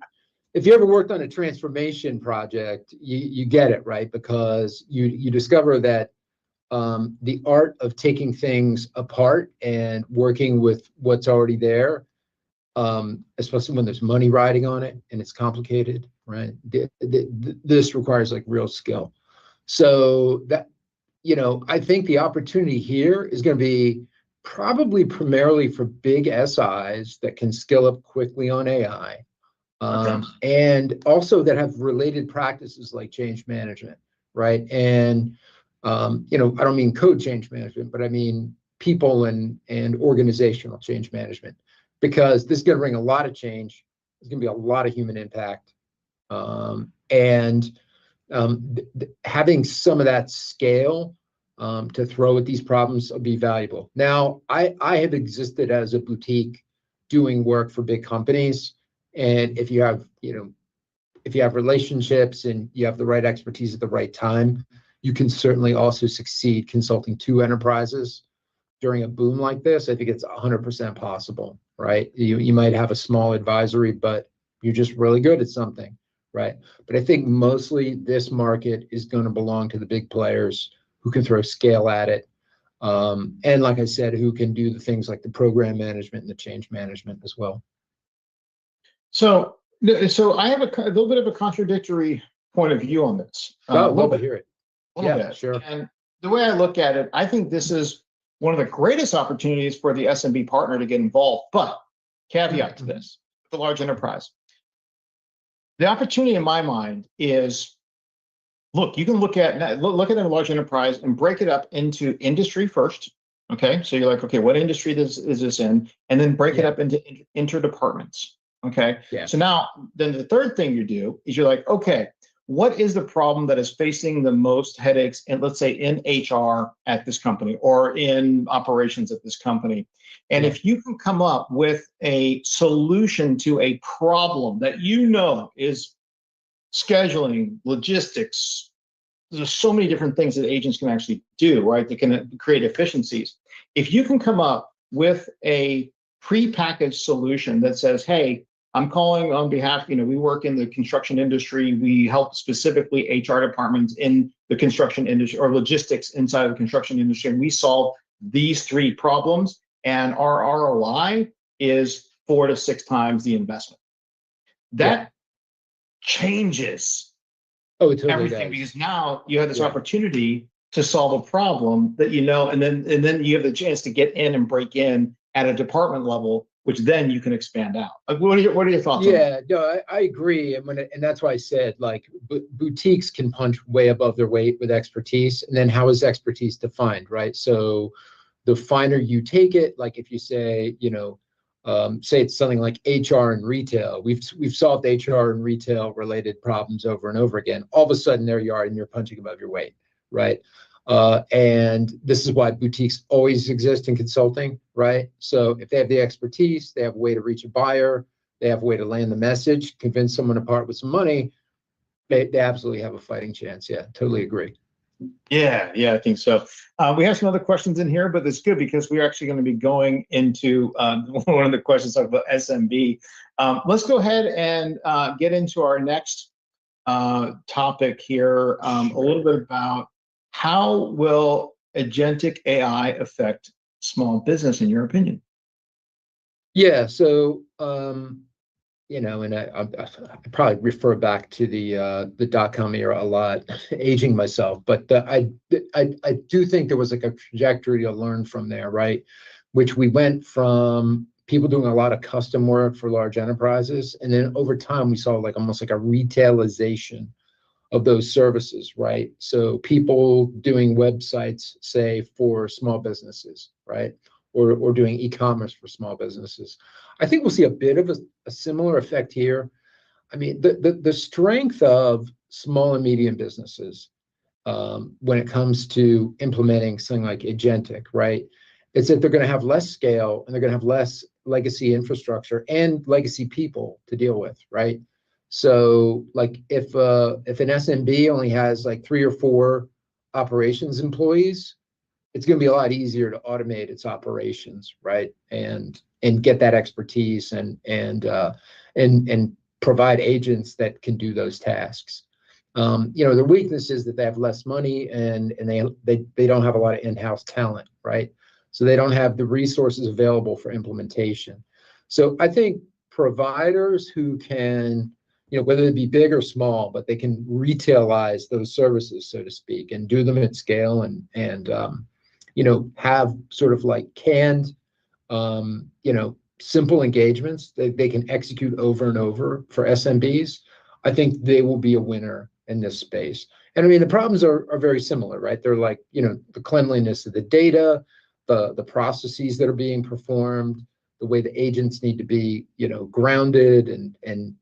if you ever worked on a transformation project, you get it, right? Because you discover that the art of taking things apart and working with what's already there, especially when there's money riding on it and it's complicated, right? This requires like real skill. So that, I think the opportunity here is going to be probably primarily for big SIs that can scale up quickly on AI. And also that have related practices like change management, right? And, I don't mean code change management, but I mean people and organizational change management, because this is going to bring a lot of change. There's going to be a lot of human impact. Having some of that scale to throw at these problems will be valuable. Now, I have existed as a boutique doing work for big companies. And if you have relationships and you have the right expertise at the right time, you can certainly also succeed consulting to enterprises during a boom like this. I think it's 100% possible, right? You might have a small advisory, but you're just really good at something, right? But I think mostly this market is going to belong to the big players who can throw scale at it. And like I said, who can do the things like the program management and the change management as well. So I have a little bit of a contradictory point of view on this. Love to hear it. Yeah, sure. And the way I look at it, I think this is one of the greatest opportunities for the SMB partner to get involved. But caveat to this, the large enterprise. The opportunity in my mind is, look, you can look at a large enterprise and break it up into industry first. Okay, so you're like, okay, what industry is this in? And then break it up into interdepartments. Okay. Yeah. So now, then the third thing you do is you're like, okay, what is the problem that is facing the most headaches, and let's say in HR at this company or in operations at this company? And if you can come up with a solution to a problem that is scheduling, logistics. There's so many different things that agents can actually do, right? That can create efficiencies. If you can come up with a prepackaged solution that says, hey, I'm calling on behalf, we work in the construction industry. We help specifically HR departments in the construction industry or logistics inside of the construction industry. And we solve these 3 problems, and our ROI is 4 to 6 times the investment. That changes everything, because now you have this opportunity to solve a problem that and then you have the chance to get in and break in at a department level, which then you can expand out. What are your thoughts on that? Yeah, no, I agree, and that's why I said like boutiques can punch way above their weight with expertise, and then how is expertise defined, right? So the finer you take it, like if you say, say it's something like HR and retail. We've solved HR and retail related problems over and over again. All of a sudden, there you are, and you're punching above your weight, right? And this is why boutiques always exist in consulting, right? So if they have the expertise, they have a way to reach a buyer, they have a way to land the message, convince someone to part with some money, they absolutely have a fighting chance. Yeah, totally agree. Yeah, I think so. We have some other questions in here, but it's good because we're actually going to be going into one of the questions talk about SMB. Let's go ahead and get into our next topic here, a little bit about how will agentic AI affect small business, in your opinion? Yeah, so and I probably refer back to the dot-com era a lot, aging myself, but I do think there was like a trajectory to learn from there, right? Which we went from people doing a lot of custom work for large enterprises, and then over time we saw like almost like a retailization of those services, right? So people doing websites, say, for small businesses, right? Or doing e-commerce for small businesses. I think we'll see a bit of a similar effect here. I mean, the strength of small and medium businesses when it comes to implementing something like agentic, right? It's that they're going to have less scale and they're going to have less legacy infrastructure and legacy people to deal with, right? So like if an SMB only has like 3 or 4 operations employees, it's going to be a lot easier to automate its operations, right? And get that expertise and provide agents that can do those tasks. The weakness is that they have less money and they don't have a lot of in-house talent, right? So they don't have the resources available for implementation. So I think providers who can, whether it be big or small, but they can retailize those services, so to speak, and do them at scale and have sort of like canned, simple engagements that they can execute over and over for SMBs. I think they will be a winner in this space. And I mean, the problems are very similar, right? They're like, the cleanliness of the data, the processes that are being performed, the way the agents need to be, grounded and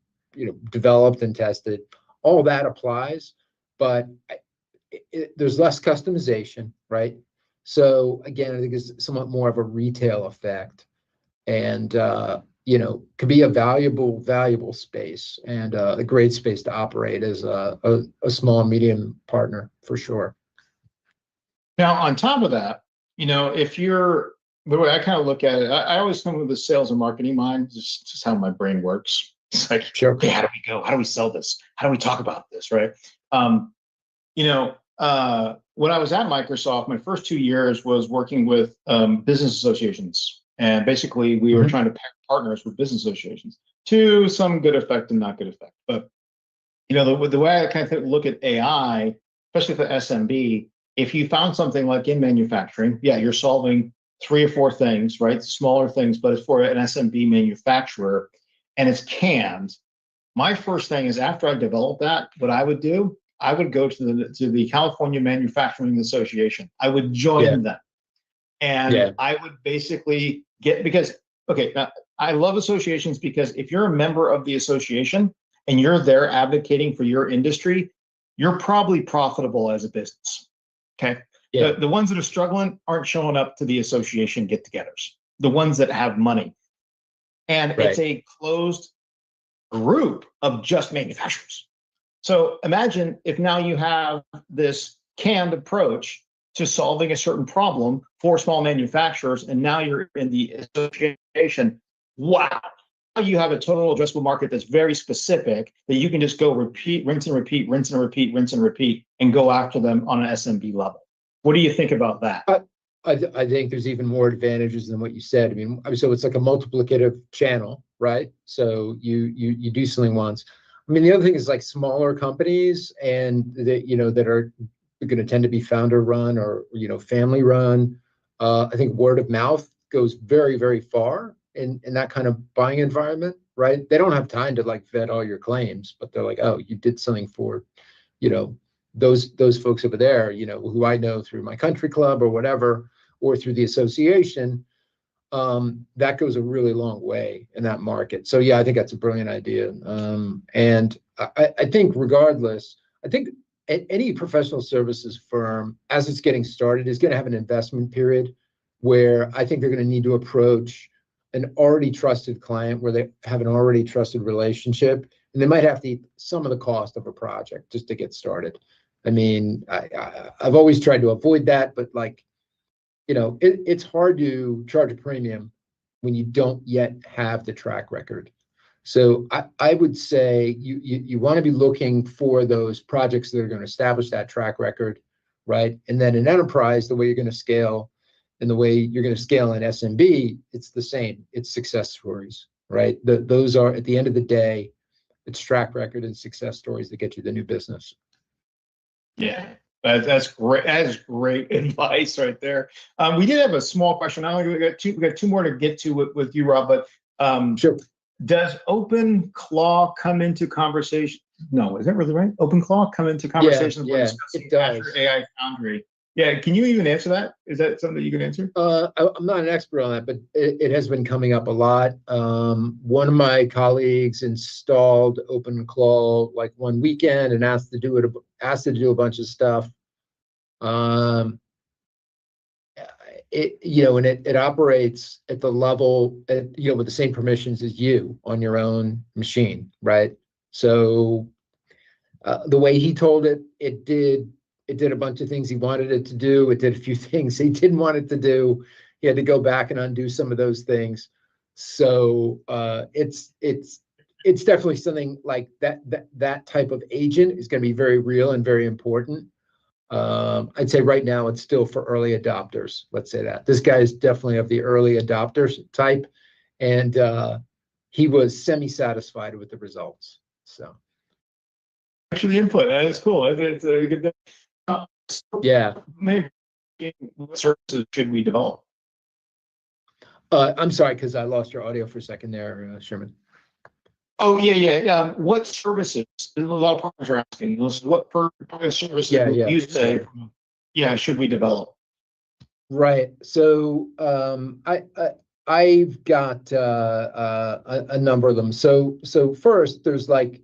developed and tested. All that applies, but there's less customization, right? So again, I think it's somewhat more of a retail effect, and could be a valuable space and a great space to operate as a small and medium partner for sure. Now, on top of that, if you're the way I kind of look at it, I always come with the sales and marketing mind, just how my brain works. It's like, sure. Okay, how do we go? How do we sell this? How do we talk about this, right? When I was at Microsoft, my first 2 years was working with business associations. And basically, we were trying to pair partners with business associations to some good effect and not good effect. But, the way I kind of look at AI, especially for SMB, if you found something like in manufacturing, you're solving 3 or 4 things, right? Smaller things, but it's for an SMB manufacturer and it's canned. My first thing is after I develop that, what I would do, I would go to the California Manufacturing Association. I would join them. And I would basically I love associations because if you're a member of the association and you're there advocating for your industry, you're probably profitable as a business. Okay. Yeah. The ones that are struggling aren't showing up to the association get-togethers. The ones that have money. And it's a closed group of just manufacturers. So imagine if now you have this canned approach to solving a certain problem for small manufacturers, and now you're in the association. Wow. Now you have a total addressable market that's very specific that you can just go repeat, rinse and repeat, rinse and repeat, rinse and repeat, and go after them on an SMB level. What do you think about that? I think there's even more advantages than what you said. I mean, so it's like a multiplicative channel, right? So you do something once. I mean, the other thing is like smaller companies and that are going to tend to be founder run or family run. I think word of mouth goes very, very far in that kind of buying environment, right? They don't have time to like vet all your claims, but they're like, oh, you did something for, those folks over there, who I know through my country club or whatever, or through the association. That goes a really long way in that market. So yeah, I think that's a brilliant idea. And I think regardless, I think any professional services firm, as it's getting started, is going to have an investment period where I think they're going to need to approach an already trusted client where they have an already trusted relationship, and they might have to eat some of the cost of a project just to get started. I mean, I've always tried to avoid that, but like, it's hard to charge a premium when you don't yet have the track record. So I would say you want to be looking for those projects that are going to establish that track record, right? And then in enterprise, the way you're going to scale and the way you're going to scale in SMB, it's the same. It's success stories, right? Those are, at the end of the day, it's track record and success stories that get you the new business. Yeah, that's great. That is great advice right there. We did have a small question. I only we got two more to get to with you, Rob. But sure. Does OpenClaw come into conversation? No, is that really right? OpenClaw come into conversations when discussing Azure AI Foundry? Yeah, can you even answer that? Is that something that you can answer? I'm not an expert on that, but it has been coming up a lot. One of my colleagues installed OpenClaw like one weekend and asked to do a bunch of stuff. It operates at the level with the same permissions as you on your own machine, right? So the way he told it, it did a bunch of things he wanted it to do. It did a few things he didn't want it to do. He had to go back and undo some of those things. So it's definitely something like that type of agent is going to be very real and very important. I'd say right now it's still for early adopters. Let's say that this guy is definitely of the early adopters type, and he was semi-satisfied with the results. So actually, input that is cool. It's a good. Yeah. Maybe what services should we develop? I'm sorry, because I lost your audio for a second there, Sherman. Oh, yeah. What services? A lot of partners are asking. What services you say, should we develop? Right. So I've got a number of them. So first, there's like,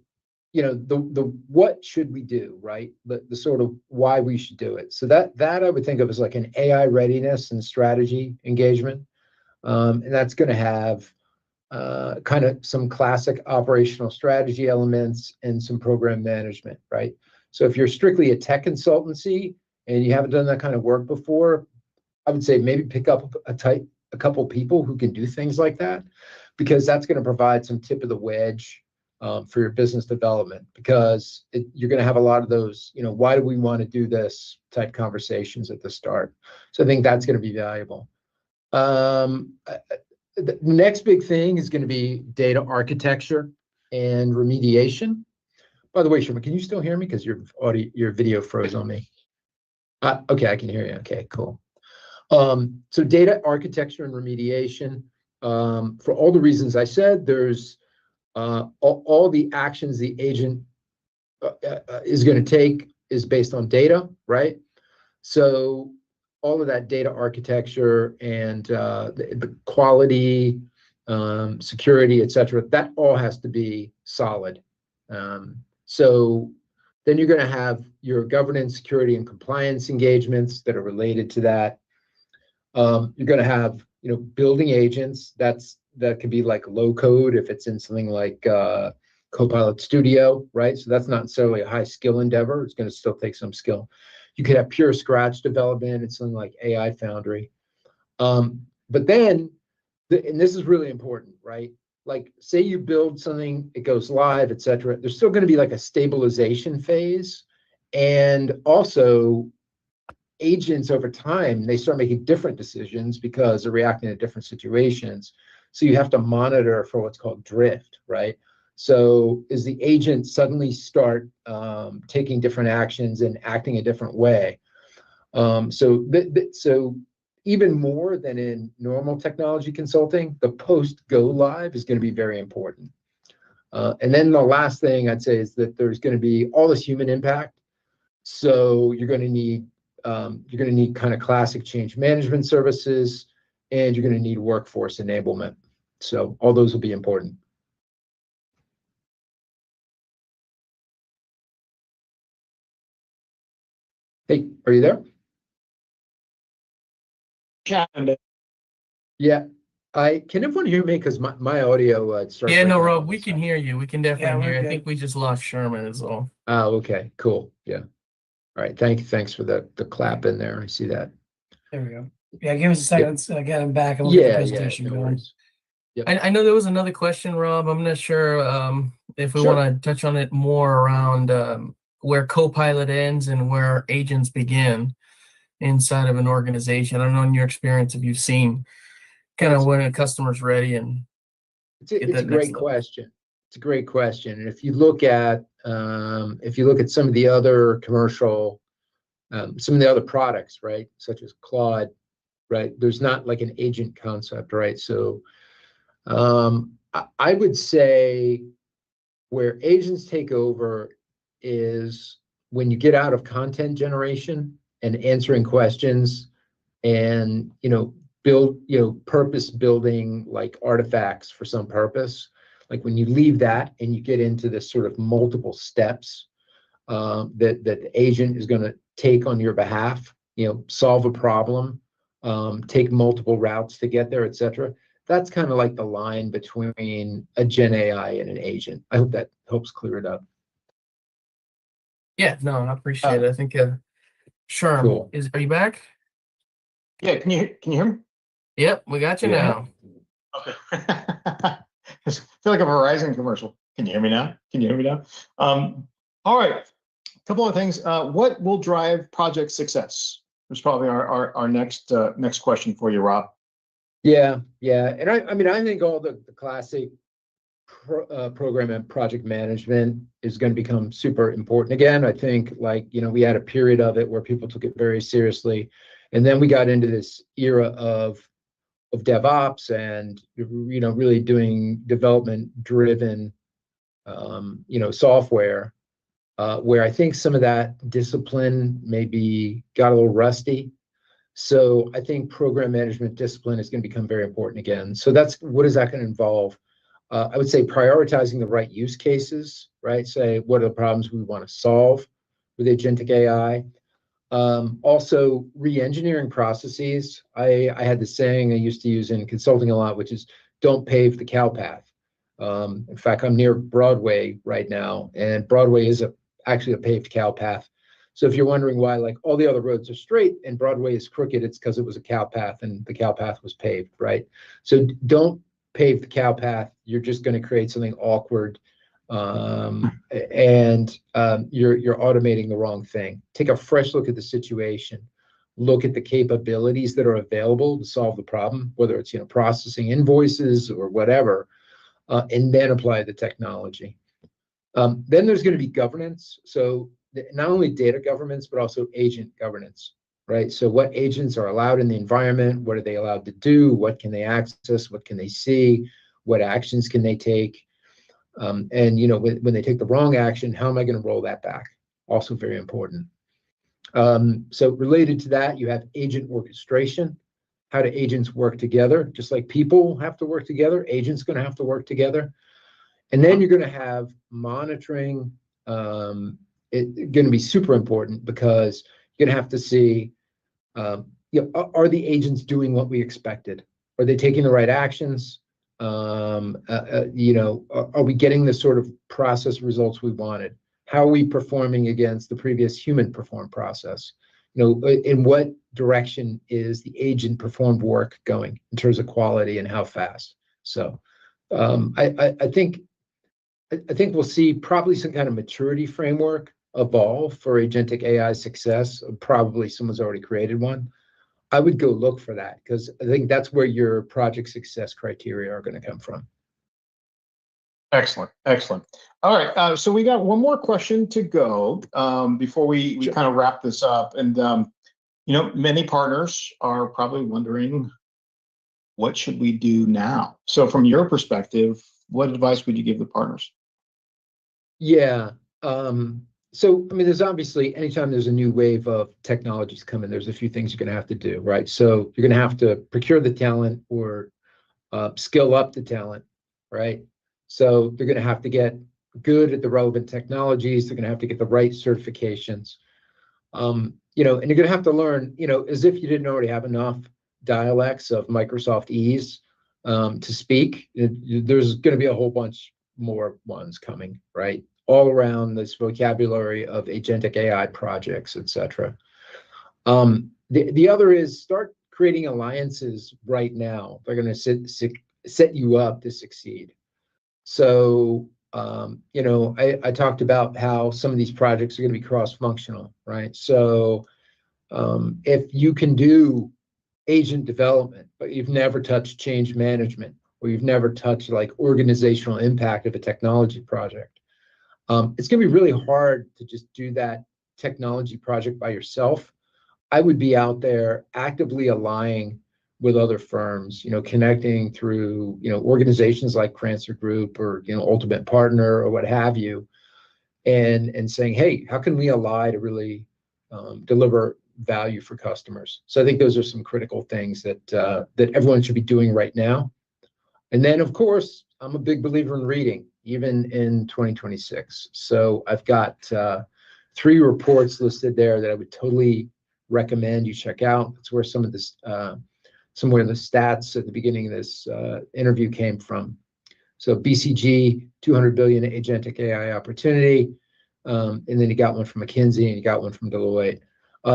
the what should we do, right? The sort of why we should do it. So that I would think of as like an AI readiness and strategy engagement. And that's going to have kind of some classic operational strategy elements and some program management, right? So if you're strictly a tech consultancy and you haven't done that kind of work before, I would say maybe pick up a couple people who can do things like that, because that's going to provide some tip of the wedge for your business development, because you're going to have a lot of those, why do we want to do this type conversations at the start. So I think that's going to be valuable. The next big thing is going to be data architecture and remediation. By the way, Sherman, can you still hear me? Because your video froze on me. Okay, I can hear you. Okay, cool. So data architecture and remediation, for all the reasons I said, there's all the actions the agent is going to take is based on data, right? So all of that data architecture and the quality, security, et cetera, that all has to be solid. So then you're going to have your governance, security, and compliance engagements that are related to that. You're going to have, building agents. That could be like low code if it's in something like Copilot Studio, right? So that's not necessarily a high skill endeavor. It's going to still take some skill. You could have pure scratch development and something like AI Foundry. But then, and this is really important, right? Like, say you build something, it goes live, et cetera. There's still going to be like a stabilization phase. And also, agents over time, they start making different decisions because they're reacting to different situations. So you have to monitor for what's called drift, right? So as the agent suddenly start taking different actions and acting a different way. So even more than in normal technology consulting, the post go live is going to be very important. And then the last thing I'd say is that there's going to be all this human impact. So you're going to need kind of classic change management services, and you're going to need workforce enablement. So all those will be important. Hey, are you there? Yeah. Can everyone hear me? Because my audio started. Yeah, no, Rob, we can hear you. We can definitely hear you. I think we just lost Sherman as well. Oh, okay, cool. Yeah. All right. Thanks for the clap in there. I see that. There we go. Yeah, give us a second. Let's get him back and we'll get the presentation no going. worries. Yep. I know there was another question, Rob. I'm not sure if we Sure. want to touch on it more around where Copilot ends and where agents begin inside of an organization. I don't know, in your experience, if you've seen kind of when a customer's ready and it's a great question. It's a great question. And if you look at some of the other commercial, some of the other products, right, such as Claude, right, there's not like an agent concept, right? So I would say where agents take over is when you get out of content generation and answering questions and, purpose building like artifacts for some purpose. Like when you leave that and you get into this sort of multiple steps that the agent is going to take on your behalf, solve a problem, take multiple routes to get there, et cetera. That's kind of like the line between a Gen AI and an agent. I hope that helps clear it up. Yeah, no, I appreciate it. I think Sherm, cool. Are you back? Yeah, can you hear me? Yep, we got you now. Okay. I feel like a Verizon commercial. Can you hear me now? All right. A couple of things. What will drive project success? That's probably our next question for you, Rob. Yeah. And I think all the classic program and project management is going to become super important again. I think we had a period of it where people took it very seriously, and then we got into this era of DevOps and really doing development driven software where I think some of that discipline maybe got a little rusty. So I think program management discipline is going to become very important again. So what is that going to involve? I would say prioritizing the right use cases, right? Say, what are the problems we want to solve with Agentic AI? Also, re-engineering processes. I had this saying I used to use in consulting a lot, which is don't pave the cow path. In fact, I'm near Broadway right now, and Broadway is actually a paved cow path. So if you're wondering why all the other roads are straight and Broadway is crooked, it's because it was a cow path and the cow path was paved, right? So don't pave the cow path. You're just going to create something awkward, and you're automating the wrong thing. Take a fresh look at the situation. Look at the capabilities that are available to solve the problem, whether it's processing invoices or whatever, and then apply the technology. Then there's going to be governance. So not only data governance, but also agent governance, right? So what agents are allowed in the environment? What are they allowed to do? What can they access? What can they see? What actions can they take? And when they take the wrong action, how am I going to roll that back? Also very important. So related to that, you have agent orchestration. How do agents work together? Just like people have to work together, agents going to have to work together. And then you're going to have monitoring. It's going to be super important because you're going to have to see, are the agents doing what we expected? Are they taking the right actions? You know, are we getting the sort of process results we wanted? How are we performing against the previous human performed process? You know, in what direction is the agent performed work going in terms of quality and how fast? So I think we'll see probably some kind of maturity framework evolve for agentic AI success. Probably someone's already created one. I would go look for that because I think that's where your project success criteria are going to come from. Excellent, excellent. All right, so we got one more question to go before we Sure. kind of wrap this up. And you know, many partners are probably wondering, what should we do now? So from your perspective, what advice would you give the partners? Yeah. So, I mean, there's obviously, anytime there's a new wave of technologies coming, there's a few things you're going to have to do, right? So you're going to have to procure the talent or skill up the talent, right? So they're going to have to get good at the relevant technologies. They're going to have to get the right certifications. You know, and you're going to have to learn, you know, as if you didn't already have enough dialects of Microsoft Ease to speak. There's going to be a whole bunch more ones coming, right? All around this vocabulary of agentic AI projects, et cetera. The other is start creating alliances right now. They're going to set you up to succeed. So, you know, I talked about how some of these projects are going to be cross-functional, right? So if you can do agent development, but you've never touched change management, or you've never touched like organizational impact of a technology project, it's going to be really hard to just do that technology project by yourself. I would be out there actively aligning with other firms, you know, connecting through, you know, organizations like Crancer Group or, you know, Ultimate Partner or what have you, and saying, hey, how can we ally to really deliver value for customers? So I think those are some critical things that that everyone should be doing right now. And then, of course, I'm a big believer in reading, even in 2026. So I've got 3 reports listed there that I would totally recommend you check out. That's where some of this, somewhere in the stats at the beginning of this interview came from. So BCG, 200 billion agentic AI opportunity. And then you got one from McKinsey and you got one from Deloitte.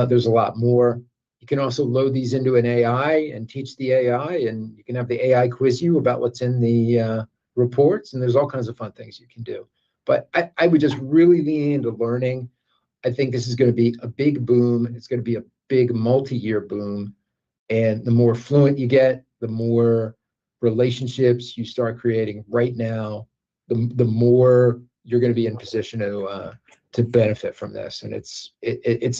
There's a lot more. You can also load these into an AI and teach the AI, and you can have the AI quiz you about what's in the reports, and there's all kinds of fun things you can do. But I would just really lean into learning. I think this is going to be a big boom. It's going to be a big multi-year boom. And the more fluent you get, the more relationships you start creating right now, the more you're going to be in position to benefit from this. And it's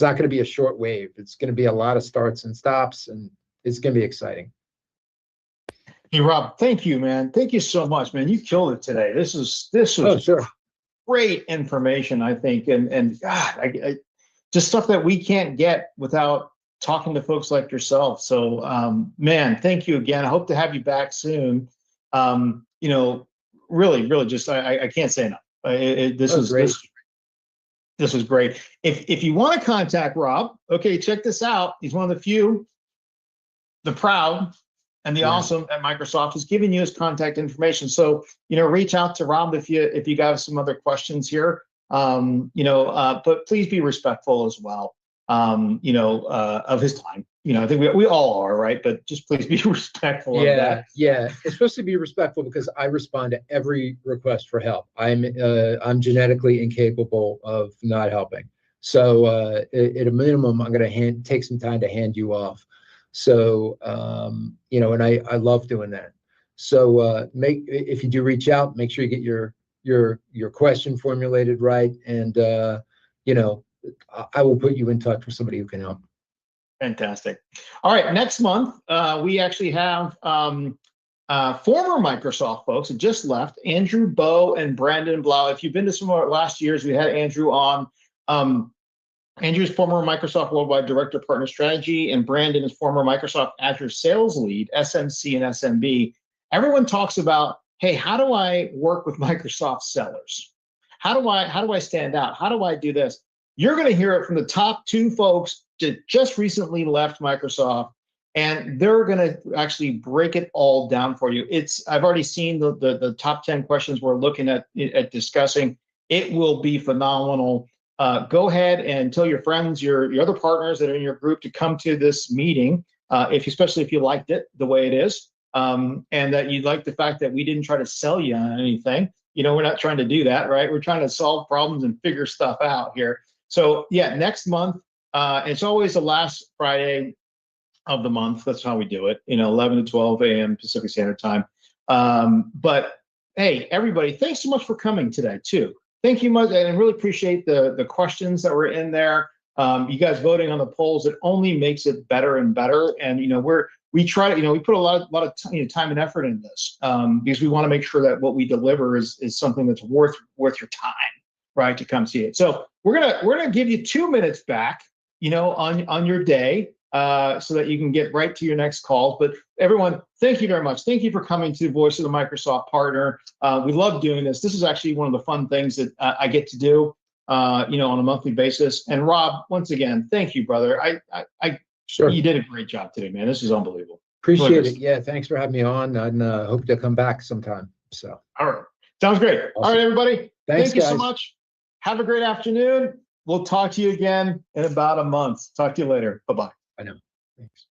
not going to be a short wave. It's going to be a lot of starts and stops, and it's going to be exciting. Hey, Rob, thank you, man. Thank you so much, man. You killed it today. This was Sure. great information, I think, and God, I just stuff that we can't get without talking to folks like yourself. So, man, thank you again. I hope to have you back soon. You know, really, really, just I can't say enough. This was great. This was great. If you want to contact Rob, okay, check this out. He's one of the few, the proud and the awesome at Microsoft is giving you his contact information. So, you know, reach out to Rob if you got some other questions here. You know, but please be respectful as well. You know, of his time. You know, I think we all are, right? But just please be respectful of that. Yeah. It's supposed to be respectful because I respond to every request for help. I'm genetically incapable of not helping. So at a minimum, I'm going to take some time to hand you off. So you know, and I love doing that. So if you do reach out, make sure you get your question formulated right, and you know, I will put you in touch with somebody who can help. Fantastic. All right, next month we actually have former Microsoft folks who just left, Andrew Bowe and Brandon Blau. If you've been to some of our last years, we had Andrew on. Andrew's former Microsoft Worldwide Director of Partner Strategy, and Brandon is former Microsoft Azure Sales Lead, SMC and SMB. Everyone talks about, hey, how do I work with Microsoft sellers? How do I stand out? How do I do this? You're going to hear it from the top 2 folks that just recently left Microsoft. and they're going to actually break it all down for you. I've already seen the top 10 questions we're looking at discussing. It will be phenomenal. Go ahead and tell your friends, your other partners that are in your group to come to this meeting, especially if you liked it the way it is, and that you like the fact that we didn't try to sell you on anything. We're not trying to do that, right? We're trying to solve problems and figure stuff out here. So yeah, next month, it's always the last Friday of the month. That's how we do it, 11 to 12 a.m. Pacific Standard Time. But hey, everybody, thanks so much for coming today too. Thank you much, and I really appreciate the questions that were in there. You guys voting on the polls, it only makes it better and better. And we try to, we put a lot of time and effort in this because we want to make sure that what we deliver is something that's worth your time, right, to come see it. So we're gonna give you 2 minutes back, on your day, so that you can get right to your next call. But everyone, thank you very much. Thank you for coming to Voice of the Microsoft Partner. We love doing this. This is actually one of the fun things that I get to do, on a monthly basis. And Rob, once again, thank you, brother. Sure. You did a great job today, man. This is unbelievable. Appreciate it. Yeah, thanks for having me on, and hope to come back sometime. So. All right. Sounds great. Awesome. All right, everybody. Thanks, Thank you guys. so much. Have a great afternoon. We'll talk to you again in about a month. Talk to you later. Bye-bye. I know. Thanks.